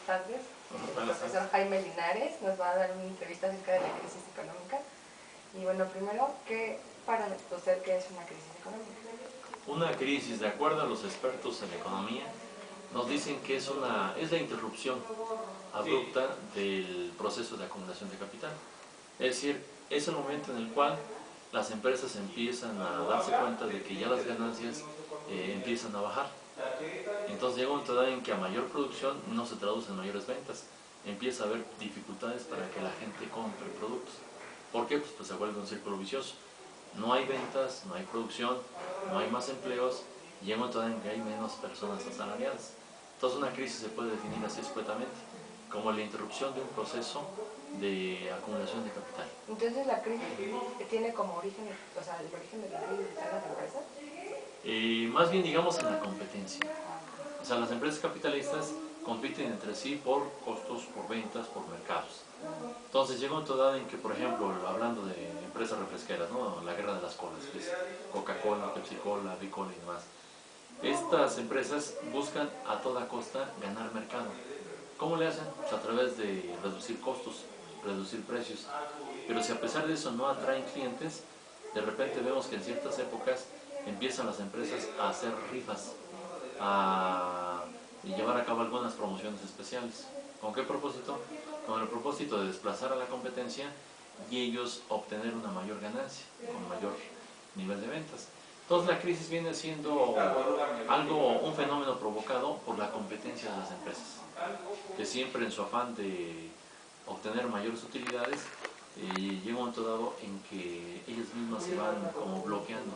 tardes. El Buenas profesor tardes. Jaime Linares nos va a dar una entrevista acerca de la crisis económica. Y bueno, primero, para usted, ¿qué es una crisis económica? Una crisis, de acuerdo a los expertos en economía, nos dicen que es la interrupción abrupta del proceso de acumulación de capital. Es decir, es el momento en el cual las empresas empiezan a darse cuenta de que ya las ganancias empiezan a bajar. Entonces llega un momento en que a mayor producción no se traduce en mayores ventas. Empieza a haber dificultades para que la gente compre productos. ¿Por qué? Pues se vuelve un círculo vicioso. No hay ventas, no hay producción, no hay más empleos, y llega un momento en que hay menos personas asalariadas. Entonces una crisis se puede definir así escuetamente, como la interrupción de un proceso de acumulación de capital. Entonces la crisis tiene como origen, o sea, el origen de la crisis está en las empresas. Más bien digamos en la competencia. O sea, las empresas capitalistas compiten entre sí por costos, por ventas, por mercados. Entonces llega un momento dado en que, por ejemplo, hablando de empresas refresqueras, ¿no? La guerra de las colas, que es Coca-Cola, Pepsi-Cola, Bicola y demás. Estas empresas buscan a toda costa ganar mercado. ¿Cómo le hacen? Pues a través de reducir costos, reducir precios. Pero si a pesar de eso no atraen clientes, de repente vemos que en ciertas épocas empiezan las empresas a hacer rifas, a llevar a cabo algunas promociones especiales. ¿Con qué propósito? Con el propósito de desplazar a la competencia y ellos obtener una mayor ganancia, con mayor nivel de ventas. Entonces la crisis viene siendo un fenómeno provocado por la competencia de las empresas, que siempre en su afán de obtener mayores utilidades, llega un momento dado en que ellas mismas se van como bloqueando,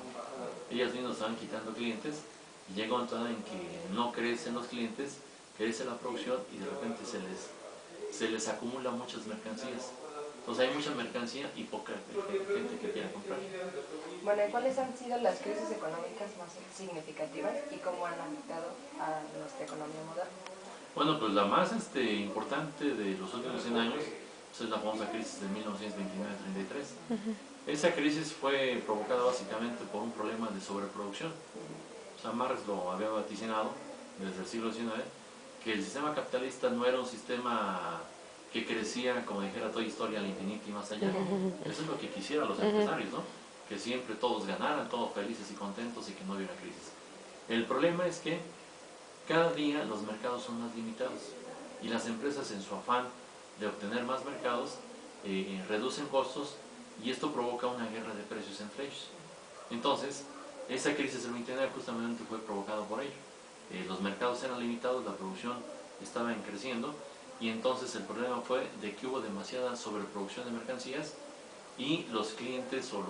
ellas mismas se van quitando clientes, y llega un momento dado en que no crecen los clientes, crece la producción y de repente se les acumula muchas mercancías. Entonces hay mucha mercancía y poca gente que quiera comprar. Bueno, ¿y cuáles han sido las crisis económicas más significativas y cómo han afectado a nuestra economía moderna? Bueno, pues la más importante de los últimos 100 años pues es la famosa crisis de 1929-33. Esa crisis fue provocada básicamente por un problema de sobreproducción. O sea, Marx lo había vaticinado desde el siglo XIX, que el sistema capitalista no era un sistema que crecía, como dijera Toy Story, al infinito y más allá. Eso es lo que quisieran los empresarios, ¿no? Que siempre todos ganaran, todos felices y contentos y que no hubiera crisis. El problema es que cada día los mercados son más limitados y las empresas, en su afán de obtener más mercados, reducen costos, y esto provoca una guerra de precios entre ellos. Entonces, esa crisis del 29 justamente fue provocada por ello. Los mercados eran limitados, la producción estaba creciendo, y entonces el problema fue de que hubo demasiada sobreproducción de mercancías y los clientes o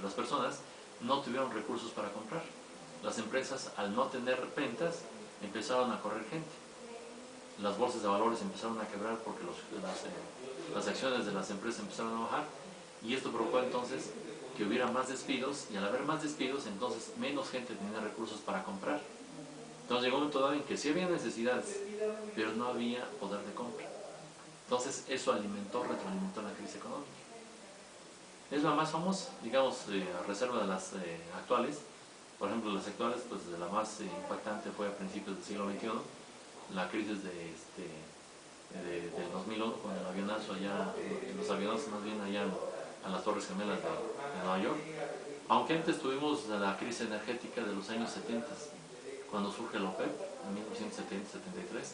las personas no tuvieron recursos para comprar. Las empresas, al no tener ventas, empezaron a correr gente. Las bolsas de valores empezaron a quebrar porque las acciones de las empresas empezaron a bajar, y esto provocó entonces que hubiera más despidos, y al haber más despidos entonces menos gente tenía recursos para comprar. Entonces llegó un momento dado en que sí había necesidades, pero no había poder de compra. Entonces eso retroalimentó la crisis económica. Es la más famosa, digamos, a reserva de las actuales. Por ejemplo, las actuales, pues la más impactante fue a principios del siglo XXI, la crisis del 2001, con el avionazo allá, los avionazos más bien allá a las Torres Gemelas de Nueva York. Aunque antes tuvimos la crisis energética de los años 70, cuando surge el OPEP, en 1970-73,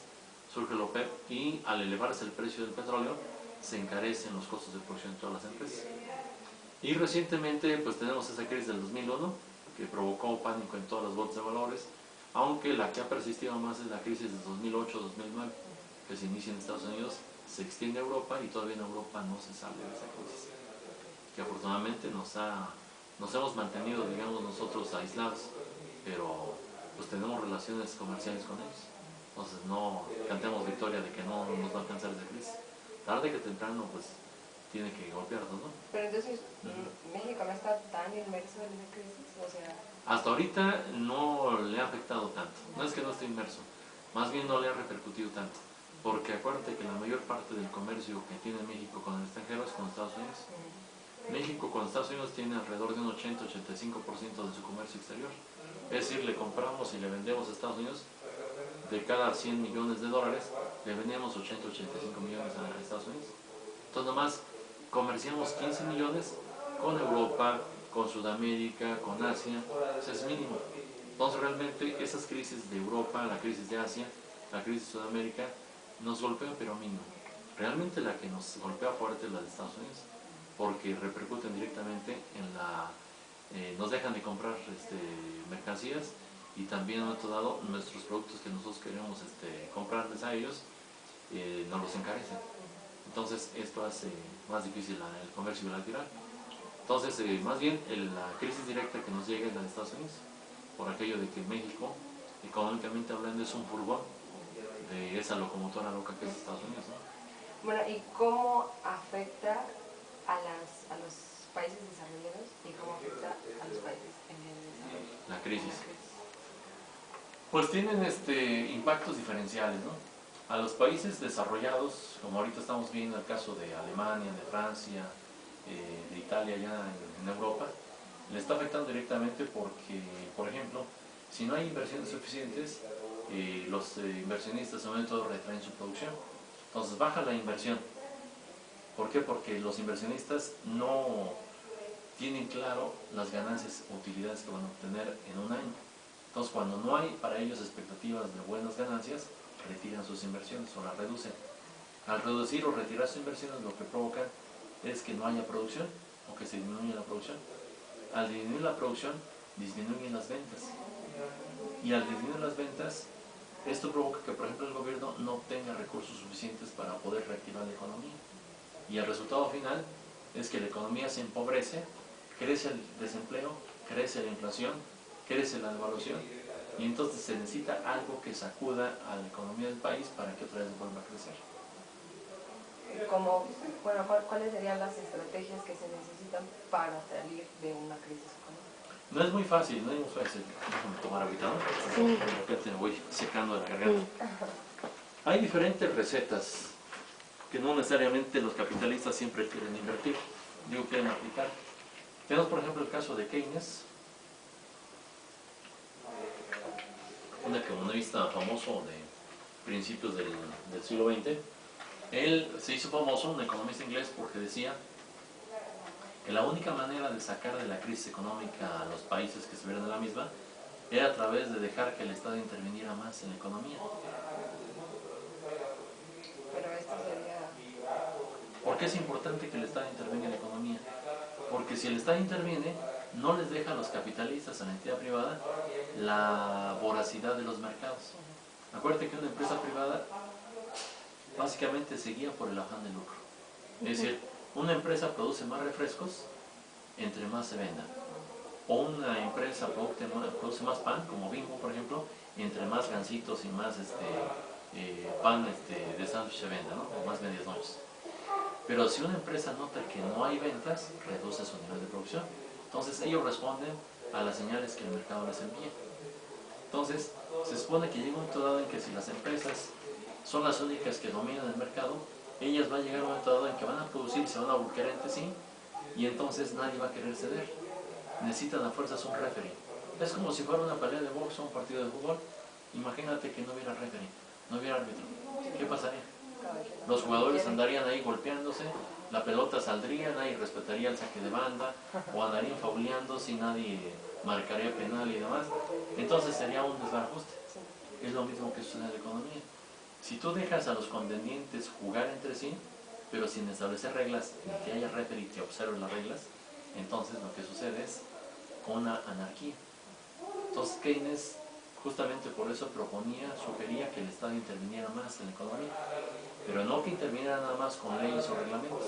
surge el OPEP, y al elevarse el precio del petróleo, se encarecen los costos de producción de todas las empresas. Y recientemente pues tenemos esa crisis del 2001, que provocó pánico en todas las bolsas de valores, aunque la que ha persistido más es la crisis de 2008-2009, que se inicia en Estados Unidos, se extiende a Europa, y todavía en Europa no se sale de esa crisis, que afortunadamente nos hemos mantenido, digamos, nosotros aislados, pero pues tenemos relaciones comerciales con ellos. Entonces no cantemos victoria de que no nos va a alcanzar esa crisis. Tarde que temprano pues tiene que golpearnos, ¿no? Pero entonces, ¿México no está tan inmerso en esa crisis? O sea, hasta ahorita no le ha afectado tanto. No es que no esté inmerso, más bien no le ha repercutido tanto. Porque acuérdate que la mayor parte del comercio que tiene México con el extranjero es con Estados Unidos. México con Estados Unidos tiene alrededor de un 80-85% de su comercio exterior. Es decir, le compramos y le vendemos a Estados Unidos de cada 100 millones de dólares, le vendíamos 80, 85 millones a Estados Unidos. Entonces nomás comerciamos 15 millones con Europa, con Sudamérica, con Asia, eso es mínimo. Entonces realmente esas crisis de Europa, la crisis de Asia, la crisis de Sudamérica, nos golpea pero mínimo. Realmente la que nos golpea fuerte es la de Estados Unidos, porque repercuten directamente en la... nos dejan de comprar mercancías, y también en otro lado nuestros productos que nosotros queremos comprarles a ellos nos los encarecen. Entonces esto hace más difícil el comercio bilateral. Entonces más bien la crisis directa que nos llega es la de Estados Unidos, por aquello de que México, económicamente hablando, es un furgón de esa locomotora loca que es Estados Unidos, ¿no? Bueno, ¿y cómo afecta a los países desarrollados y cómo afecta a los países en el desarrollo? La crisis. Pues tienen impactos diferenciales, ¿no? A los países desarrollados, como ahorita estamos viendo el caso de Alemania, de Francia, de Italia, ya en Europa, le está afectando directamente porque, por ejemplo, si no hay inversiones suficientes, los inversionistas sobre todo retraen su producción. Entonces baja la inversión. ¿Por qué? Porque los inversionistas no tienen claro las ganancias o utilidades que van a obtener en un año. Entonces cuando no hay para ellos expectativas de buenas ganancias, retiran sus inversiones o las reducen. Al reducir o retirar sus inversiones, lo que provocan es que no haya producción o que se disminuya la producción. Al disminuir la producción, disminuyen las ventas. Y al disminuir las ventas, esto provoca que, por ejemplo, el gobierno no tenga recursos suficientes para poder reactivar la economía. Y el resultado final es que la economía se empobrece, crece el desempleo, crece la inflación, crece la devaluación, y entonces se necesita algo que sacuda a la economía del país para que otra vez vuelva a crecer. Bueno, ¿cuáles serían las estrategias que se necesitan para salir de una crisis económica? No es muy fácil, no es muy fácil. Déjame tomar ahorita, ¿no? Sí. De repente me voy secando la garganta. Hay diferentes recetas que no necesariamente los capitalistas siempre quieren invertir, quieren aplicar. Tenemos, por ejemplo, el caso de Keynes, un economista famoso de principios del siglo XX. Él se hizo famoso, un economista inglés, porque decía que la única manera de sacar de la crisis económica a los países que estuvieran en la misma era a través de dejar que el Estado interviniera más en la economía. Pero esto sería... ¿Por qué es importante que el Estado intervenga en la economía? Porque si el Estado interviene, no les deja a los capitalistas, a la entidad privada, la voracidad de los mercados. Acuérdate que una empresa privada básicamente se guía por el afán de lucro. Es decir, una empresa produce más refrescos entre más se venda. O una empresa produce más pan, como Bimbo, por ejemplo, entre más gancitos y más pan de sándwich se venda, ¿no? O más medias noches. Pero si una empresa nota que no hay ventas, reduce su nivel de producción. Entonces ellos responden a las señales que el mercado les envía. Entonces se supone que llega un momento dado en que si las empresas son las únicas que dominan el mercado, ellas van a llegar a un momento dado en que van a producir, se van a volcar entre sí, y entonces nadie va a querer ceder. Necesitan a fuerzas un referee. Es como si fuera una pelea de box o un partido de fútbol. Imagínate que no hubiera referee, no hubiera árbitro. ¿Qué pasaría? Los jugadores andarían ahí golpeándose, la pelota saldría, nadie respetaría el saque de banda, o andarían fauleando si nadie marcaría penal y demás. Entonces sería un desbarajuste. Es lo mismo que sucede en la economía. Si tú dejas a los contendientes jugar entre sí, pero sin establecer reglas, ni que haya referee que observe las reglas, entonces lo que sucede es una anarquía. Entonces Keynes, justamente por eso sugería que el Estado interviniera más en la economía, pero no que interviniera nada más con leyes o reglamentos,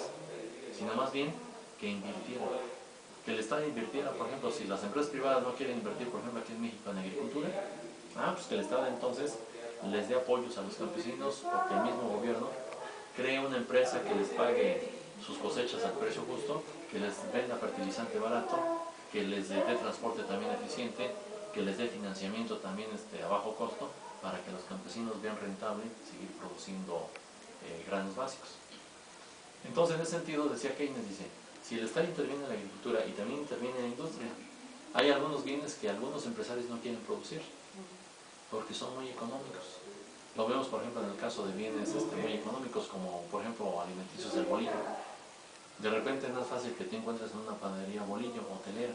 sino más bien que invirtiera. Que el Estado invirtiera, por ejemplo, si las empresas privadas no quieren invertir, por ejemplo, aquí en México en agricultura, pues que el Estado entonces les dé apoyos a los campesinos, o que el mismo gobierno cree una empresa que les pague sus cosechas al precio justo, que les venda fertilizante barato, que les dé transporte también eficiente, que les dé financiamiento también a bajo costo, para que los campesinos vean rentable seguir produciendo granos básicos. Entonces, en ese sentido, decía Keynes, dice, si el Estado interviene en la agricultura y también interviene en la industria, hay algunos bienes que algunos empresarios no quieren producir, porque son muy económicos. Lo vemos, por ejemplo, en el caso de bienes muy económicos, como por ejemplo alimenticios del bolillo. De repente no es fácil que te encuentres en una panadería bolillo, hotelera.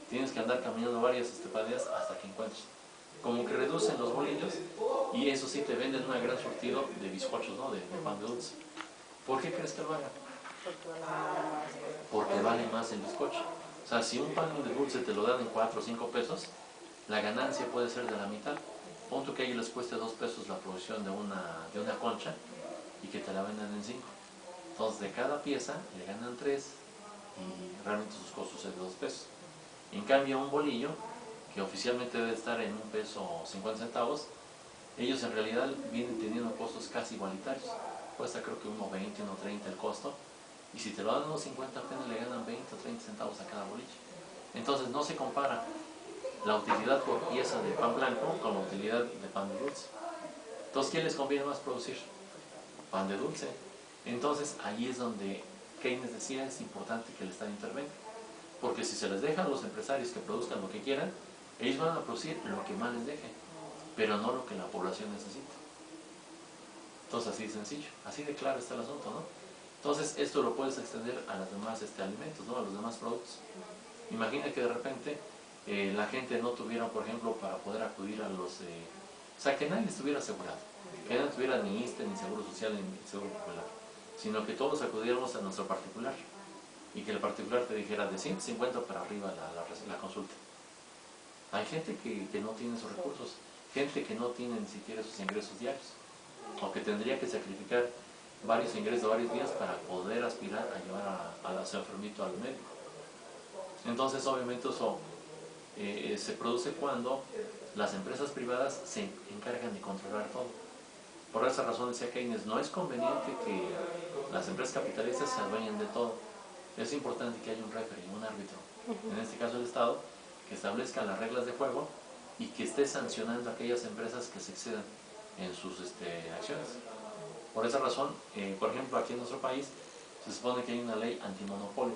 Tienes que andar caminando varias panaderías hasta que encuentres. Como que reducen los bolillos y eso sí te venden un gran surtido de bizcochos, ¿no? De pan de dulce. ¿Por qué crees que lo hagan? Porque vale más el bizcocho. O sea, si un pan de dulce te lo dan en 4 o 5 pesos, la ganancia puede ser de la mitad. Punto que a ellos les cueste 2 pesos la producción de una concha y que te la vendan en 5. Entonces de cada pieza le ganan 3 y realmente sus costos es de 2 pesos. En cambio un bolillo, que oficialmente debe estar en 1 peso o 50 centavos, ellos en realidad vienen teniendo costos casi igualitarios. Cuesta creo que 1.20, 1.30 el costo, y si te lo dan 1.50 apenas le ganan 20 o 30 centavos a cada bolillo. Entonces no se compara la utilidad por pieza de pan blanco con la utilidad de pan de dulce. Entonces, ¿qué les conviene más producir? Pan de dulce. Entonces, ahí es donde Keynes decía es importante que el Estado intervenga. Porque si se les deja a los empresarios que produzcan lo que quieran, ellos van a producir lo que más les deje, pero no lo que la población necesita. Entonces, así de sencillo, así de claro está el asunto, ¿no? Entonces, esto lo puedes extender a los demás alimentos, ¿no? A los demás productos. Imagina que de repente la gente no tuviera, por ejemplo, para poder acudir a los... o sea, que nadie estuviera asegurado, que nadie tuviera ni ISSSTE, ni Seguro Social, ni Seguro Popular, sino que todos acudiéramos a nuestro particular y que el particular te dijera de 150 para arriba la consulta. Hay gente que no tiene esos recursos, gente que no tiene ni siquiera esos ingresos diarios, o que tendría que sacrificar varios ingresos, varios días para poder aspirar a llevar a su enfermito al médico. Entonces, obviamente, eso se produce cuando las empresas privadas se encargan de controlar todo. Por esa razón decía Keynes, no es conveniente que las empresas capitalistas se adueñen de todo. Es importante que haya un referee, un árbitro, en este caso el Estado, que establezca las reglas de juego y que esté sancionando a aquellas empresas que se excedan en sus acciones. Por esa razón, por ejemplo, aquí en nuestro país se supone que hay una ley antimonopolio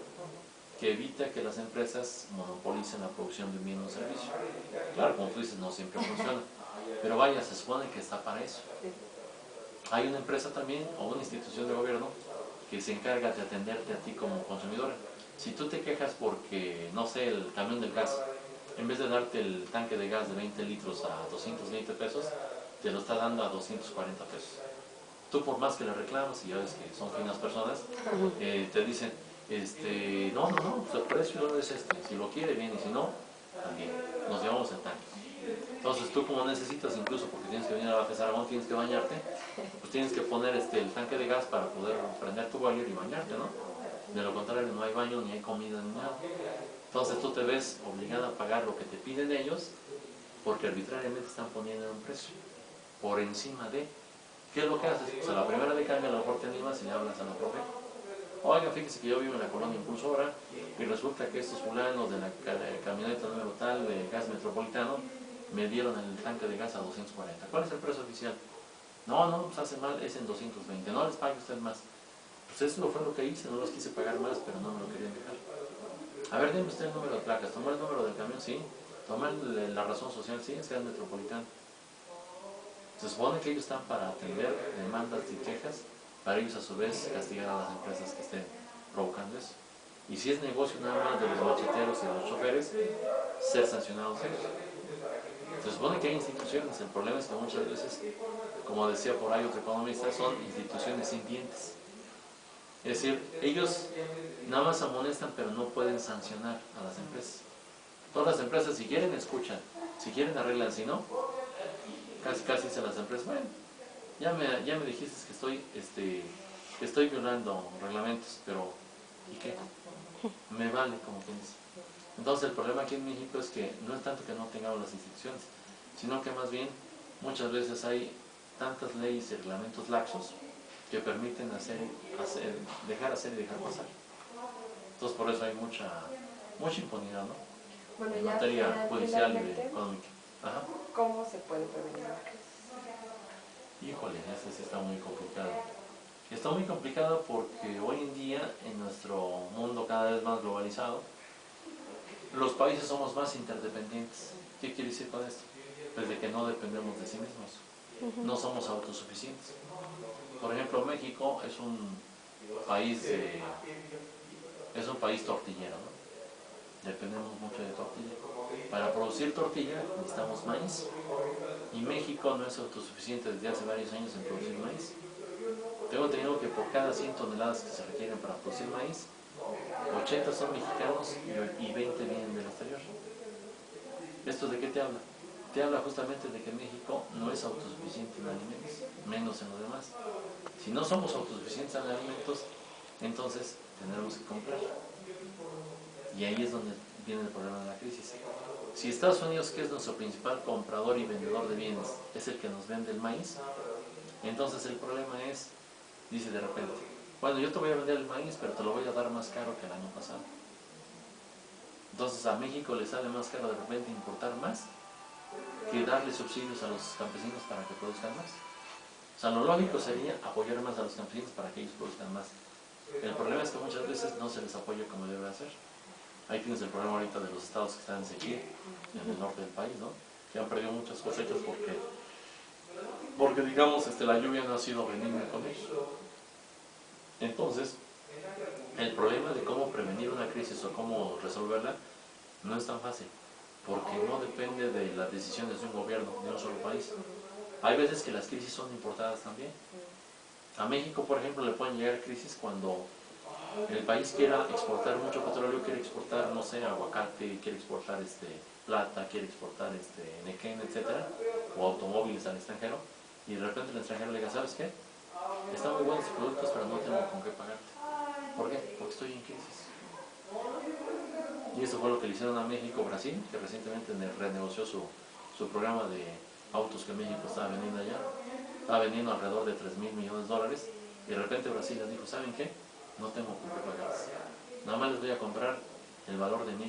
que evita que las empresas monopolicen la producción de un bien o un servicio. Claro, como tú dices, no siempre funciona, pero vaya, se supone que está para eso. Hay una empresa también o una institución de gobierno que se encarga de atenderte a ti como consumidora. Si tú te quejas porque, no sé, el camión del gas, en vez de darte el tanque de gas de 20 litros a 220 pesos, te lo está dando a 240 pesos. Tú por más que le reclamas, y ya ves que son finas personas, te dicen, no, pues el precio no es si lo quiere bien y si no, también, nos llevamos el tanque. Entonces tú como necesitas, incluso porque tienes que venir a la Aragón, tienes que bañarte, pues tienes que poner el tanque de gas para poder prender tu boiler y bañarte, ¿no? De lo contrario no hay baño, ni hay comida, ni nada. Entonces tú te ves obligada a pagar lo que te piden ellos, porque arbitrariamente están poniendo un precio por encima de... ¿Qué es lo que haces? Pues a la primera de cambio a lo mejor te animas y le hablas a la profe. Oiga, fíjese que yo vivo en la colonia Impulsora y resulta que estos fulanos de la camioneta número tal de gas metropolitano me dieron el tanque de gas a 240. ¿Cuál es el precio oficial? No, pues hace mal, es en 220. No les pague usted más. Pues eso fue lo que hice, no los quise pagar más, pero no me lo querían dejar. A ver, dime usted el número de placas. ¿Tomó el número del camión? Sí. ¿Tomó la razón social? Sí, es gas metropolitano. Se supone que ellos están para atender demandas y quejas, para ellos a su vez castigar a las empresas que estén provocando eso. Y si es negocio nada más de los macheteros y de los choferes, ser sancionados ellos. Se supone que hay instituciones, el problema es que muchas veces, como decía por ahí otro economista, son instituciones sin dientes. Es decir, ellos nada más amonestan pero no pueden sancionar a las empresas. Todas las empresas si quieren escuchan, si quieren arreglan, si no, casi dicen las empresas, bueno, ya me dijiste que estoy violando reglamentos, pero ¿y qué? Me vale, como quien dice. Entonces el problema aquí en México es que no es tanto que no tengamos las instituciones, sino que más bien muchas veces hay tantas leyes y reglamentos laxos que permiten dejar hacer y dejar pasar. Entonces por eso hay mucha impunidad, ¿no? Bueno, en ya materia judicial y finalmente, económica. Ajá. ¿cómo se puede prevenir la crisis? Híjole, este sí está muy complicado. Está muy complicado porque hoy en día, en nuestro mundo cada vez más globalizado, los países somos más interdependientes. ¿Qué quiere decir con esto? Pues de que no dependemos de sí mismos. no somos autosuficientes. Por ejemplo, México es un país tortillero, ¿no? Dependemos mucho de tortilla. Para producir tortilla necesitamos maíz, y México no es autosuficiente desde hace varios años en producir maíz. Tengo entendido que por cada 100 toneladas que se requieren para producir maíz, 80 son mexicanos y 20 vienen del exterior. ¿Esto de qué te habla? Te habla justamente de que México no es autosuficiente en alimentos, menos en lo demás. Si no somos autosuficientes en alimentos, entonces tendremos que comprar. Y ahí es donde viene el problema de la crisis. Si Estados Unidos, que es nuestro principal comprador y vendedor de bienes, es el que nos vende el maíz, entonces el problema es, dice de repente, bueno, yo te voy a vender el maíz, pero te lo voy a dar más caro que el año pasado. Entonces a México le sale más caro de repente importar más que darle subsidios a los campesinos para que produzcan más. O sea, lo lógico sería apoyar más a los campesinos para que ellos produzcan más. El problema es que muchas veces no se les apoya como debe hacer. Ahí tienes el problema ahorita de los estados que están en sequía, en el norte del país, ¿no? Que han perdido muchas cosechas porque digamos, la lluvia no ha sido benigna con ellos. Entonces, el problema de cómo prevenir una crisis o cómo resolverla no es tan fácil, porque no depende de las decisiones de un gobierno, de un solo país. Hay veces que las crisis son importadas también. A México, por ejemplo, le pueden llegar crisis cuando el país quiera exportar mucho petróleo, quiere exportar, no sé, aguacate, quiere exportar plata, quiere exportar nequén, etcétera, o automóviles al extranjero, y de repente el extranjero le diga, ¿sabes qué? Están muy buenos tus productos, pero no tengo con qué pagarte. ¿Por qué? Porque estoy en crisis. Y eso fue lo que le hicieron a México, Brasil, que recientemente renegoció su programa de autos que México estaba vendiendo allá. Estaba vendiendo alrededor de $3,000 millones, y de repente Brasil les dijo, ¿saben qué? No tengo con qué pagarles. Nada más les voy a comprar el valor de $1,500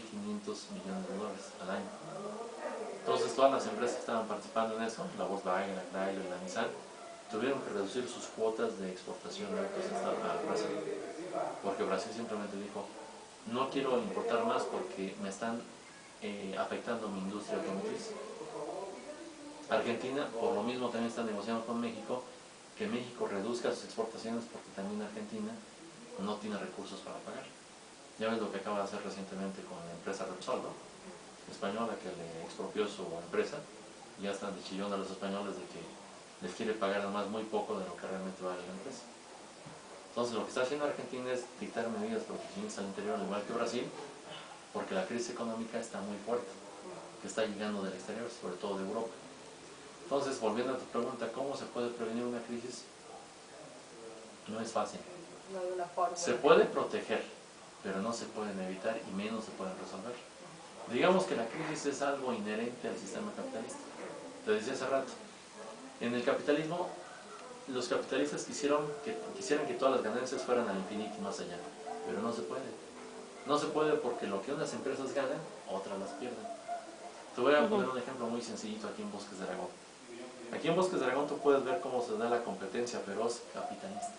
millones al año. Entonces todas las empresas que estaban participando en eso, la Volkswagen, la Chrysler, la Nissan, tuvieron que reducir sus cuotas de exportación de autos a Brasil, porque Brasil simplemente dijo, no quiero importar más porque me están afectando mi industria automotriz. Argentina, por lo mismo, también está negociando con México que México reduzca sus exportaciones, porque también Argentina no tiene recursos para pagar. Ya ves lo que acaba de hacer recientemente con la empresa Repsol, ¿no? Española, que le expropió su empresa. Ya están de chillón a los españoles de que les quiere pagar además muy poco de lo que realmente vale la empresa. Entonces lo que está haciendo Argentina es dictar medidas proteccionistas al interior, al igual que Brasil, porque la crisis económica está muy fuerte, que está llegando del exterior, sobre todo de Europa. Entonces, volviendo a tu pregunta, ¿cómo se puede prevenir una crisis? No es fácil. No hay una forma. Se puede proteger, pero no se pueden evitar y menos se pueden resolver. Digamos que la crisis es algo inherente al sistema capitalista. Te decía hace rato, en el capitalismo, los capitalistas quisieran que todas las ganancias fueran al infinito y más allá, pero no se puede. No se puede porque lo que unas empresas ganan, otras las pierden. Te voy a poner un ejemplo muy sencillito aquí en Bosques de Aragón. Aquí en Bosques de Aragón tú puedes ver cómo se da la competencia feroz capitalista.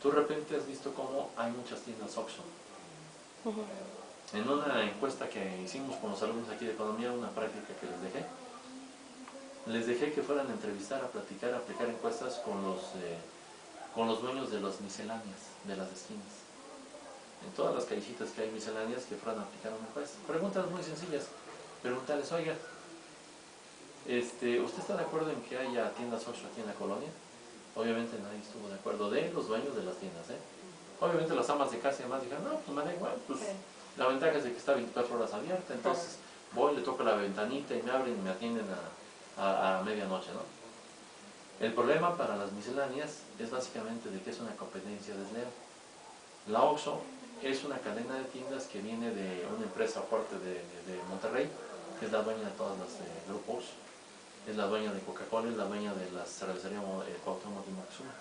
Tú de repente has visto cómo hay muchas tiendas OXXO. En una encuesta que hicimos con los alumnos aquí de economía, una práctica que les dejé que fueran a entrevistar, a platicar, a aplicar encuestas con los dueños de las misceláneas de las esquinas. En todas las callecitas que hay misceláneas, que fueran a aplicar una encuesta. Preguntas muy sencillas. Preguntarles, oiga, ¿usted está de acuerdo en que haya tiendas OXXO aquí en la colonia? Obviamente nadie estuvo de acuerdo, de los dueños de las tiendas, Obviamente las amas de casa y demás dijeron, no, pues me da igual, pues la ventaja es de que está 24 horas abierta, entonces voy, le toco la ventanita y me abren y me atienden a medianoche, ¿no? El problema para las misceláneas es básicamente de que es una competencia desleal. La OXXO es una cadena de tiendas que viene de una empresa fuerte de Monterrey, que es la dueña de todas las grupos, es la dueña de Coca-Cola, es la dueña de la cervecería Cuauhtémoc y Moctezuma.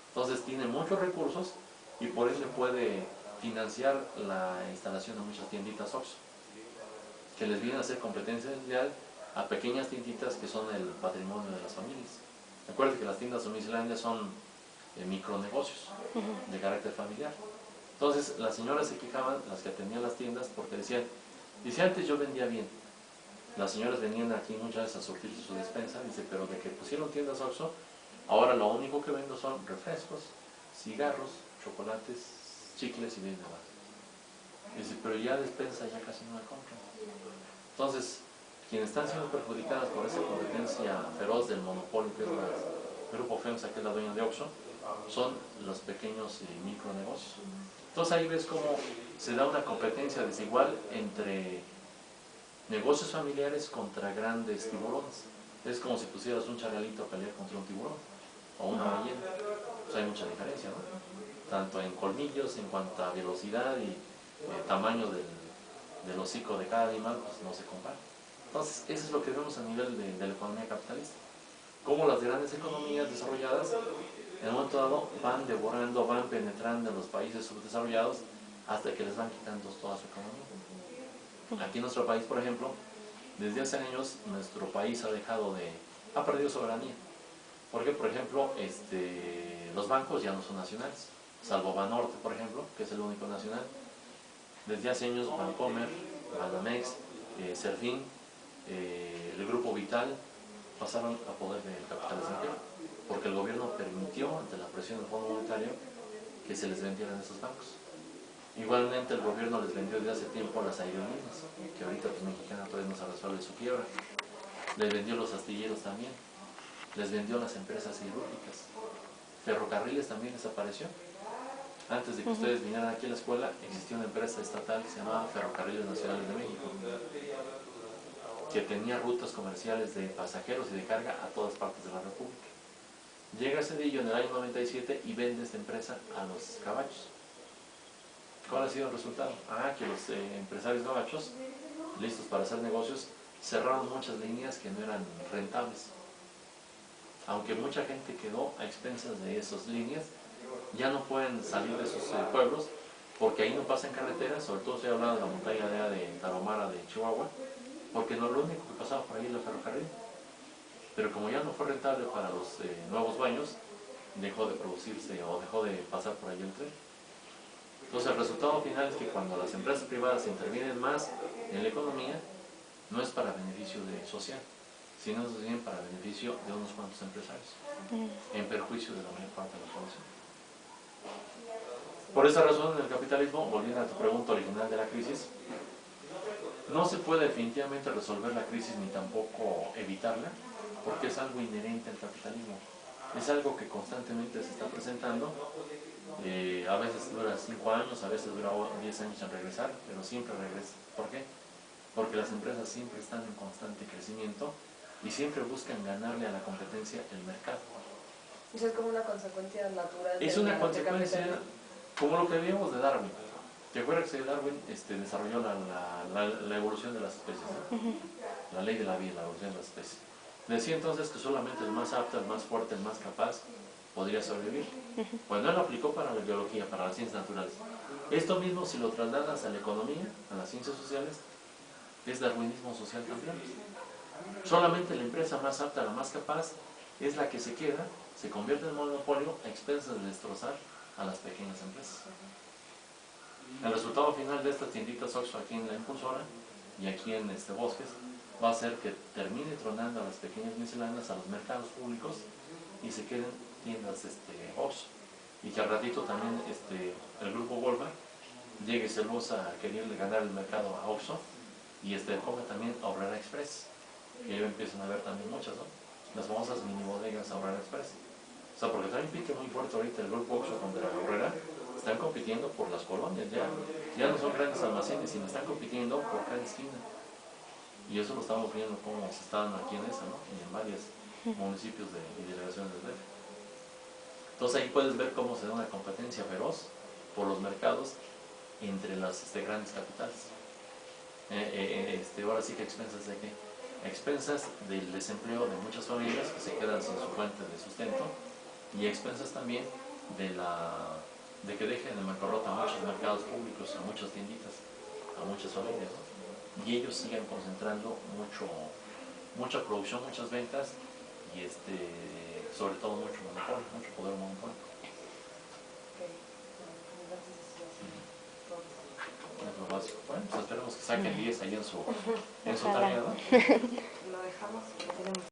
Entonces tiene muchos recursos y por eso puede financiar la instalación de muchas tienditas OXXO, que les vienen a hacer competencia desleal a pequeñas tienditas que son el patrimonio de las familias. Recuerden que las tiendas misceláneas son micronegocios de carácter familiar. Entonces las señoras se quejaban, las que atendían las tiendas, porque decían, dice, antes yo vendía bien, las señoras venían aquí muchas veces a surtirse su despensa, dice, pero de que pusieron tiendas Oxxo, ahora lo único que vendo son refrescos, cigarros, chocolates, chicles y bien demás. Dice, pero ya despensa ya casi no la compran. Entonces, quienes están siendo perjudicadas por esa competencia feroz del monopolio que es el Grupo FEMSA, que es la dueña de Oxxo, son los pequeños y micronegocios. Entonces ahí ves cómo se da una competencia desigual entre negocios familiares contra grandes tiburones. Es como si pusieras un charalito a pelear contra un tiburón o una ballena. Pues hay mucha diferencia, ¿no? Tanto en colmillos, en cuanto a velocidad y tamaño del hocico de cada animal, pues no se compara. Entonces, eso es lo que vemos a nivel de la economía capitalista. Cómo las grandes economías desarrolladas, en un momento dado, van devorando, van penetrando en los países subdesarrollados hasta que les van quitando toda su economía. Aquí en nuestro país, por ejemplo, desde hace años, nuestro país ha perdido soberanía. Porque, por ejemplo, los bancos ya no son nacionales, salvo Banorte, por ejemplo, que es el único nacional. Desde hace años, Bancomer, Banamex, Serfín, el Grupo Vital, pasaron a poder del capital extranjero, porque el gobierno permitió, ante la presión del Fondo Monetario, que se les vendieran esos bancos. Igualmente el gobierno les vendió desde hace tiempo las aerolíneas, que ahorita pues Mexicana todavía no se resuelve su quiebra. Les vendió los astilleros también, les vendió las empresas siderúrgicas. Ferrocarriles también desapareció. Antes de que ustedes vinieran aquí a la escuela, existía una empresa estatal que se llamaba Ferrocarriles Nacionales de México, que tenía rutas comerciales de pasajeros y de carga a todas partes de la República. Llega Cedillo en el año 97 y vende esta empresa a los gabachos. ¿Cuál ha sido el resultado? Que los empresarios gabachos, listos para hacer negocios, cerraron muchas líneas que no eran rentables. Aunque mucha gente quedó a expensas de esas líneas, ya no pueden salir de sus pueblos, porque ahí no pasan carreteras, sobre todo estoy hablando de la montaña de Tarahumara de Chihuahua, porque no lo único que pasaba por ahí era el ferrocarril. Pero como ya no fue rentable para los nuevos baños, dejó de producirse o dejó de pasar por ahí el tren. Entonces el resultado final es que cuando las empresas privadas intervienen más en la economía, no es para beneficio social, sino es bien para beneficio de unos cuantos empresarios, en perjuicio de la mayor parte de la población. Por esa razón, en el capitalismo, volviendo a tu pregunta original de la crisis, no se puede definitivamente resolver la crisis ni tampoco evitarla, porque es algo inherente al capitalismo. Es algo que constantemente se está presentando, a veces dura 5 años, a veces dura 10 años en regresar, pero siempre regresa. ¿Por qué? Porque las empresas siempre están en constante crecimiento y siempre buscan ganarle a la competencia el mercado. Eso es como una consecuencia natural. Es una consecuencia, como lo que vimos de Darwin. ¿Te acuerdas que Darwin desarrolló la evolución de las especies, ¿no? La ley de la vida, la evolución de las especies? Decía entonces que solamente el más apto, el más fuerte, el más capaz podría sobrevivir. Bueno, él lo aplicó para la biología, para las ciencias naturales. Esto mismo, si lo trasladas a la economía, a las ciencias sociales, es darwinismo social también. Solamente la empresa más apta, la más capaz, es la que se queda, se convierte en monopolio a expensas de destrozar a las pequeñas empresas. El resultado final de estas tienditas Oxxo aquí en la Impulsora y aquí en Bosques va a ser que termine tronando a las pequeñas misceláneas, a los mercados públicos, y se queden tiendas Oxxo, y que al ratito también el grupo Walmart llegue celosa a quererle ganar el mercado a Oxxo y ponga también Aurrera Express, que ya empiezan a ver también muchas, ¿no? Las famosas mini bodegas Aurrera Express. O sea, porque también pite muy fuerte ahorita el grupo Oxxo contra la Aurrera. Están compitiendo por las colonias, ya no son grandes almacenes, sino están compitiendo por cada esquina. Y eso lo estamos viendo como se están aquí en esa, ¿no? Y en varios municipios y delegaciones del DF. Entonces ahí puedes ver cómo se da una competencia feroz por los mercados entre las grandes capitales. Ahora sí que a expensas de qué? A expensas del desempleo de muchas familias que se quedan sin su fuente de sustento, y a expensas también de que dejen en bancarrota a muchos mercados públicos, a muchas tienditas, a muchas familias, ¿no? Y ellos sigan concentrando mucha producción, muchas ventas y sobre todo mucho monopolio, mucho poder monopólico. Es lo básico. Bueno, pues esperemos que saquen 10 ahí en su Ojalá. tarea, ¿no? Lo dejamos.